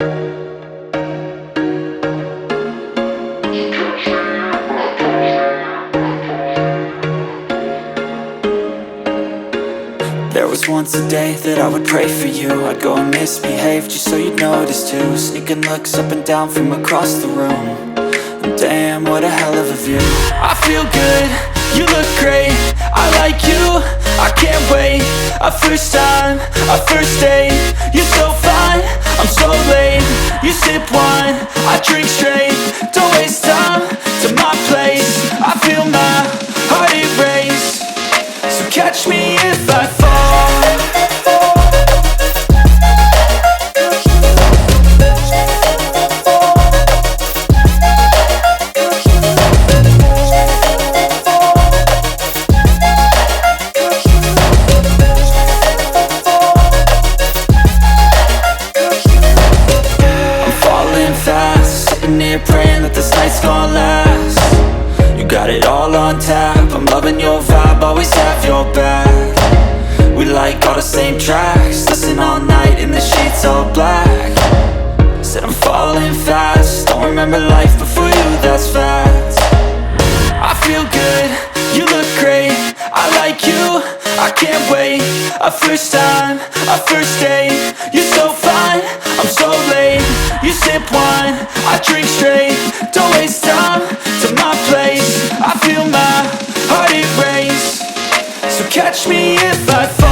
There was once a day that I would pray for you. I'd go and misbehave just so you'd notice too. Sneaking looks up and down from across the room. And damn, what a hell of a view. I feel good, you look great, I like you, I can't wait. A first time, a first date. You're so fine, I'm so late. You sip wine, I drink straight. Don't waste time to my place. I feel my heart erase. So catch me if I fall. I'm falling fast, sitting here praying that this night's gonna last. You got it all on tap, I'm loving your vibe, always have your back. We like all the same tracks, listen all night in the sheets all black. Said I'm falling fast, don't remember life before you, that's fact. I feel good, you look great, I like you, I can't wait. A first time, a first date. You're so fine, I'm so late. You sip wine, I drink straight. Don't waste time to my place. I feel my heart erase. So catch me if I fall.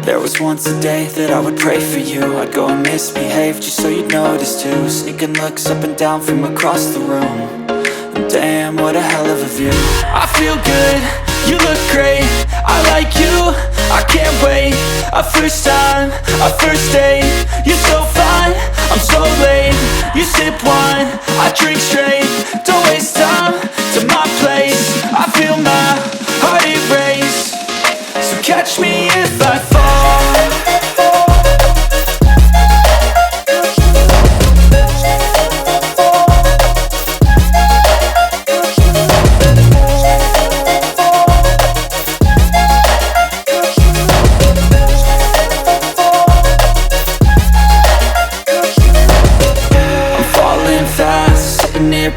There was once a day that I would pray for you. I'd go and misbehave just so you'd notice too. Sneaking looks up and down from across the room. And damn, what a hell of a view. I feel good, you look great, I like you, I can't wait. A first time, a first date. You're so fine, I'm so late. You sip wine, I drink straight. Don't waste time to my place. I feel my heart erase. So catch me if I fall.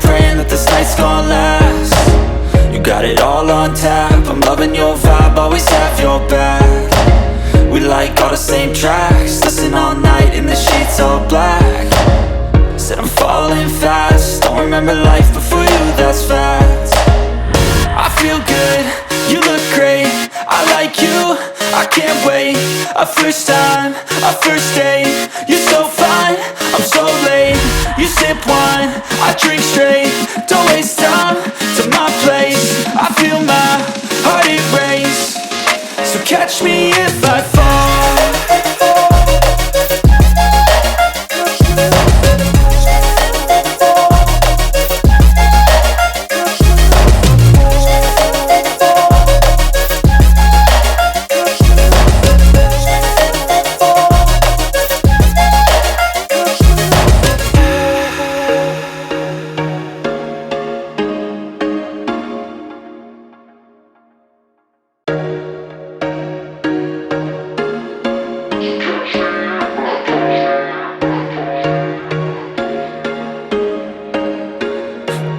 Praying that this night's gonna last. You got it all on tap, I'm loving your vibe, always have your back. We like all the same tracks, listen all night in the sheets all black. Said I'm falling fast, don't remember life before you, that's fact. I feel good, you look great, I like you, I can't wait. A first time, a first date. You're so fine, I'm so late. You sip wine, I drink straight. Don't waste time to my place. I feel my heart erase. So catch me if I fall.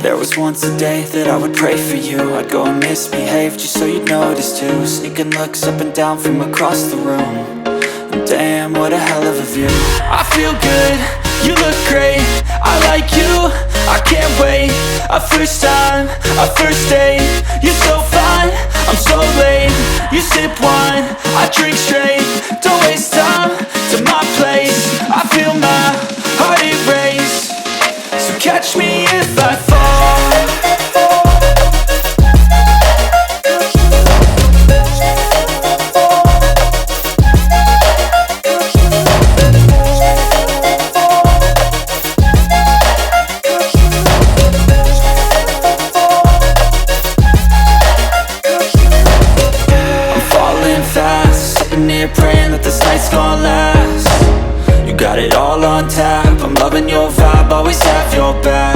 There was once a day that I would pray for you. I'd go and misbehave just so you'd notice too. Sneaking looks up and down from across the room. And damn, what a hell of a view. I feel good, you look great, I like you, I can't wait. A first time, a first date. You're so fine, I'm so late. You sip wine, I drink straight. Don't waste time to my place. I feel my heart erase. So catch me if I fall. gonna last. You got it all on tap, I'm loving your vibe, always have your back.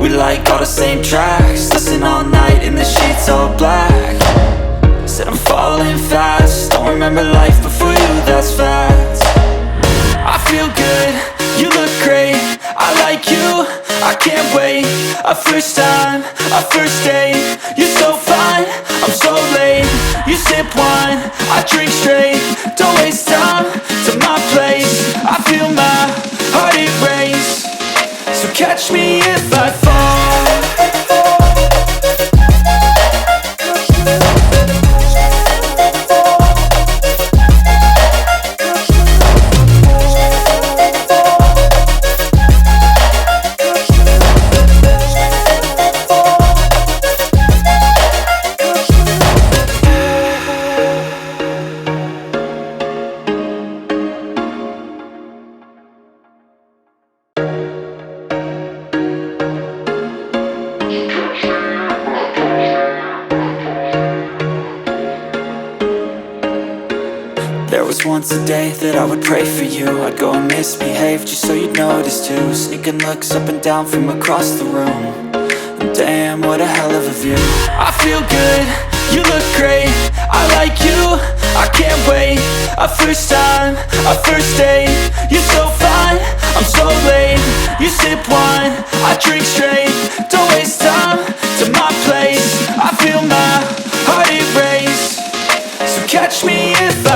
We like all the same tracks, listen all night in the sheets all black. Said I'm falling fast, don't remember life before you, that's fact. I feel good, you look great, I like you, I can't wait. A first time, a first date, you're so fine, I'm so late. You sip wine, I drink straight, don't waste time to my place. I feel my heart erase, so catch me if I fall. There was once a day that I would pray for you. I'd go and misbehave just so you'd notice too. Sneaking looks up and down from across the room, and damn, what a hell of a view. I feel good, you look great, I like you, I can't wait. A first time, a first date, you're so fine, I'm so late. You sip wine, I drink straight, don't waste time to my place. I feel my heart erase, so catch me if I